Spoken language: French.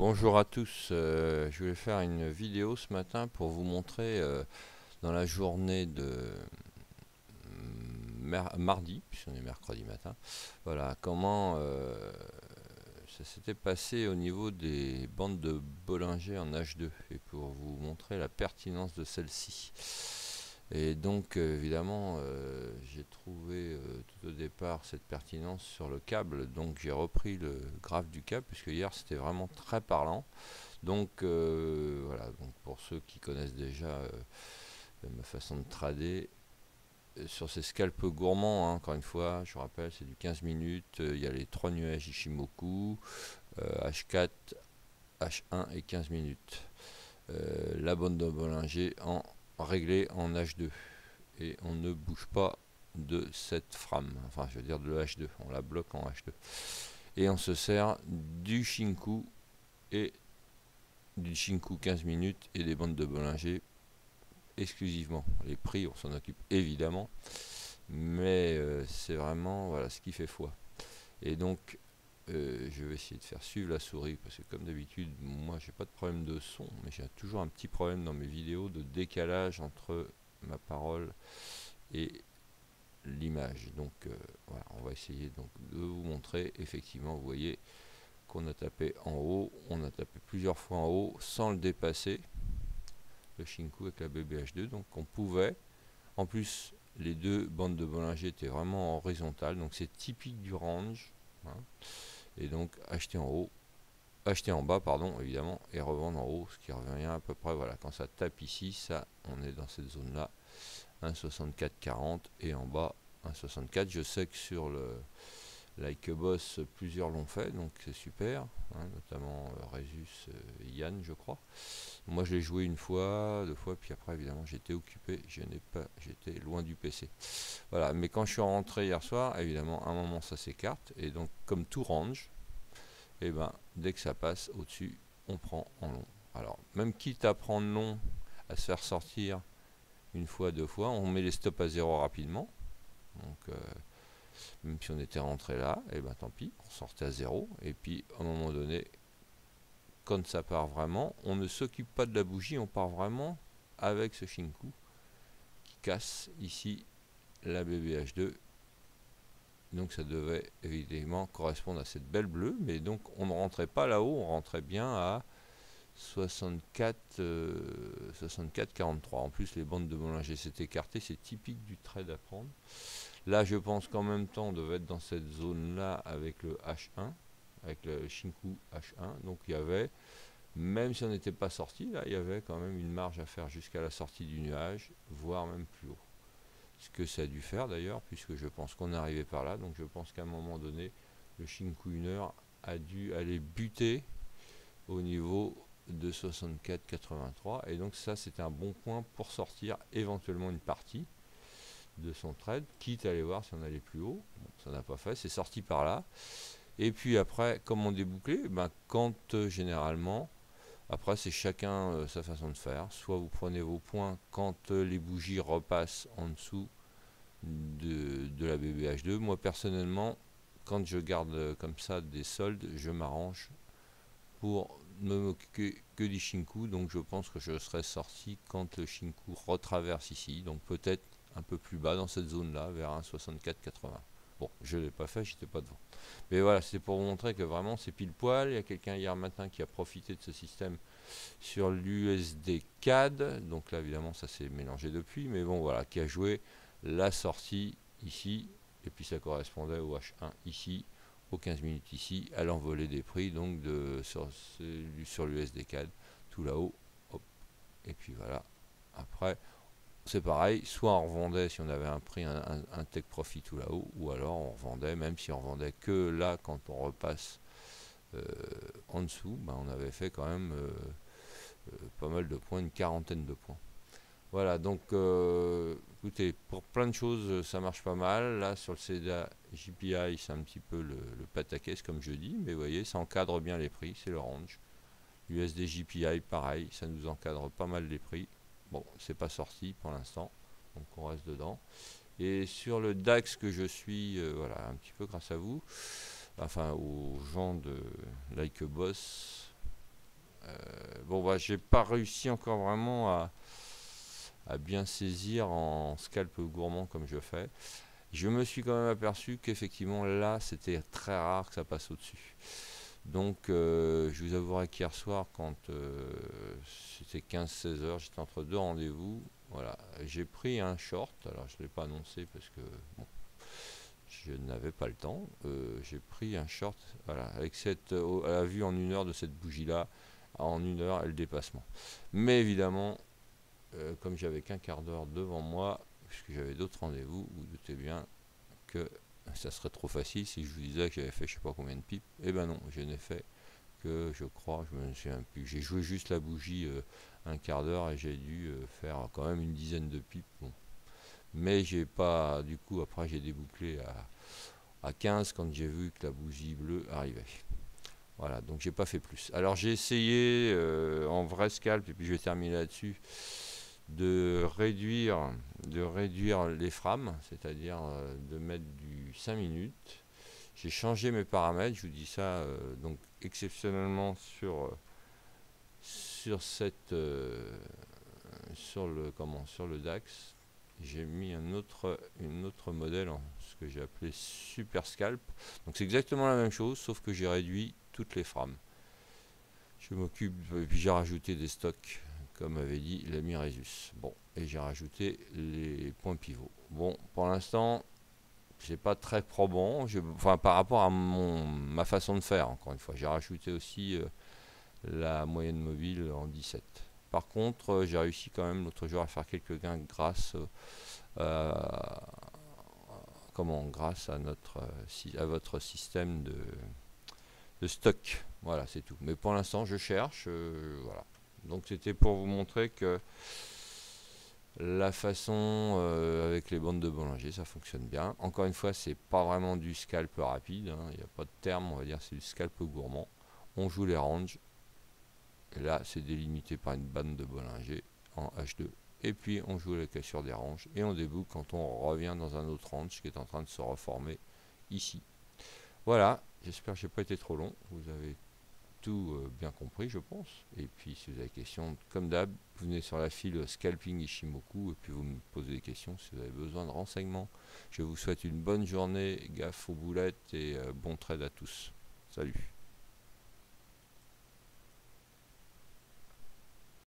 Bonjour à tous, je voulais faire une vidéo ce matin pour vous montrer dans la journée de mardi, puisqu'on est mercredi matin, voilà comment ça s'était passé au niveau des bandes de Bollinger en H2 et pour vous montrer la pertinence de celle-ci. Et donc évidemment j'ai trouvé tout au départ cette pertinence sur le câble, donc j'ai repris le graphe du câble puisque hier c'était vraiment très parlant. Donc voilà, donc pour ceux qui connaissent déjà ma façon de trader, sur ces scalps gourmands, hein, encore une fois, je vous rappelle, c'est du 15 minutes, il y a les 3 nuages Ishimoku, H4, H1 et 15 minutes. La bande de Bollinger en réglée en H2. Et on ne bouge pas de cette frame, enfin je veux dire de le H2, on la bloque en H2. Et on se sert du Shinku et du Shinku 15 minutes et des bandes de Bollinger exclusivement. Les prix, on s'en occupe évidemment, mais c'est vraiment voilà ce qui fait foi. Et donc, je vais essayer de faire suivre la souris parce que, comme d'habitude, moi j'ai pas de problème de son, mais j'ai toujours un petit problème dans mes vidéos de décalage entre ma parole et l'image. Donc, voilà, on va essayer donc de vous montrer. Effectivement, vous voyez qu'on a tapé en haut, on a tapé plusieurs fois en haut sans le dépasser, le Shinku avec la BBH2, donc on pouvait, en plus les deux bandes de Bollinger étaient vraiment horizontales, donc c'est typique du range, hein, et donc acheter en haut, acheter en bas pardon évidemment, et revendre en haut, ce qui revient à peu près, voilà, quand ça tape ici, ça on est dans cette zone là, 1,6440 et en bas 1,64. Je sais que sur le Like a Boss, plusieurs l'ont fait, donc c'est super, hein, notamment Rezus et Yann, je crois. Moi, je l'ai joué une fois, deux fois, puis après, évidemment, j'étais occupé, j'étais loin du PC. Voilà, mais quand je suis rentré hier soir, évidemment, à un moment, ça s'écarte, et donc, comme tout range, et ben, dès que ça passe au-dessus, on prend en long. Alors, même quitte à prendre long, à se faire sortir une fois, deux fois, on met les stops à zéro rapidement. Donc, même si on était rentré là, et ben tant pis, on sortait à zéro. Et puis, à un moment donné, quand ça part vraiment, on ne s'occupe pas de la bougie, on part vraiment avec ce Shinku qui casse ici la BBH2. Donc ça devait évidemment correspondre à cette belle bleue, mais donc on ne rentrait pas là-haut, on rentrait bien à 64, 43. En plus, les bandes de Bollinger s'étaient écartées, c'est typique du trade à prendre. Là, je pense qu'en même temps, on devait être dans cette zone-là avec le H1, avec le Shinku H1. Donc il y avait, même si on n'était pas sorti, là, il y avait quand même une marge à faire jusqu'à la sortie du nuage, voire même plus haut. Ce que ça a dû faire d'ailleurs, puisque je pense qu'on est arrivé par là. Donc je pense qu'à un moment donné, le Shinku 1 heure a dû aller buter au niveau de 64,83. Et donc ça, c'était un bon point pour sortir éventuellement une partie de son trade, quitte à aller voir si on allait plus haut. Bon, ça n'a pas fait, c'est sorti par là. Et puis après, comment déboucler, ben, quand généralement, après c'est chacun sa façon de faire. Soit vous prenez vos points quand les bougies repassent en dessous de la BBH2. Moi personnellement, quand je garde comme ça des soldes, je m'arrange pour ne m'occuper que du Shinku. Donc je pense que je serai sorti quand le Shinku retraverse ici. Donc peut-être un peu plus bas dans cette zone là, vers 1,6480. Bon, je ne l'ai pas fait, j'étais pas devant. Mais voilà, c'est pour vous montrer que vraiment c'est pile poil. Il y a quelqu'un hier matin qui a profité de ce système sur l'USD CAD. Donc là, évidemment, ça s'est mélangé depuis. Mais bon, voilà, qui a joué la sortie ici. Et puis ça correspondait au H1 ici, aux 15 minutes ici, à l'envolée des prix donc sur l'USD CAD, tout là-haut. Et puis voilà. Après, c'est pareil, soit on revendait si on avait un prix, un take profit tout là-haut, ou alors on revendait, même si on revendait que là, quand on repasse en dessous, ben on avait fait quand même pas mal de points, une quarantaine de points. Voilà, donc écoutez, pour plein de choses, ça marche pas mal. Là, sur le CEDA JPI, c'est un petit peu le pataquès, comme je dis, mais vous voyez, ça encadre bien les prix, c'est le range. USD JPI, pareil, ça nous encadre pas mal les prix. Bon, c'est pas sorti pour l'instant, donc on reste dedans. Et sur le DAX que je suis, voilà, un petit peu grâce à vous, enfin aux gens de Like a Boss, Bon, bah, j'ai pas réussi encore vraiment à bien saisir en scalp gourmand comme je fais. Je me suis quand même aperçu qu'effectivement là, c'était très rare que ça passe au-dessus. Donc, je vous avouerai qu'hier soir, quand c'était 15-16 heures, j'étais entre deux rendez-vous. Voilà, j'ai pris un short. Alors, je ne l'ai pas annoncé parce que bon, je n'avais pas le temps. J'ai pris un short, voilà, avec à la vue en 1 heure de cette bougie-là, en 1 heure, et le dépassement. Mais évidemment, comme j'avais qu'un quart d'heure devant moi, puisque j'avais d'autres rendez-vous, vous doutez bien que ça serait trop facile si je vous disais que j'avais fait je sais pas combien de pipes. Eh ben non, je n'ai fait que, je crois, je me souviens plus. J'ai joué juste la bougie un quart d'heure et j'ai dû faire quand même une dizaine de pipes. Bon. Mais j'ai pas, du coup, après j'ai débouclé à 15 quand j'ai vu que la bougie bleue arrivait. Voilà, donc j'ai pas fait plus. Alors j'ai essayé en vrai scalp, et puis je vais terminer là-dessus, de réduire les frames, c'est-à-dire de mettre du 5 minutes. J'ai changé mes paramètres, je vous dis ça, donc exceptionnellement sur cette sur le DAX, j'ai mis une autre modèle, ce que j'ai appelé Super Scalp. Donc c'est exactement la même chose, sauf que j'ai réduit toutes les frames. Je m'occupe, et puis j'ai rajouté des stocks, comme avait dit l'ami Résus. Bon, et j'ai rajouté les points pivots. Bon, pour l'instant, c'est pas très probant, enfin par rapport à ma façon de faire, encore une fois. J'ai rajouté aussi la moyenne mobile en 17. Par contre, j'ai réussi quand même l'autre jour à faire quelques gains grâce grâce à votre système de stock. Voilà, c'est tout. Mais pour l'instant, je cherche. Voilà. Donc c'était pour vous montrer que la façon avec les bandes de Bollinger, ça fonctionne bien. Encore une fois, c'est pas vraiment du scalp rapide. Hein. Il n'y a pas de terme, on va dire, c'est du scalp gourmand. On joue les ranges. Et là, c'est délimité par une bande de Bollinger en H2. Et puis, on joue la cassure des ranges. Et on déboucle quand on revient dans un autre range qui est en train de se reformer ici. Voilà, j'espère que j'ai pas été trop long. Vous avez tout bien compris, je pense. Et puis, si vous avez des questions, comme d'hab, vous venez sur la file Scalping Ishimoku et puis vous me posez des questions si vous avez besoin de renseignements. Je vous souhaite une bonne journée, gaffe aux boulettes et bon trade à tous. Salut.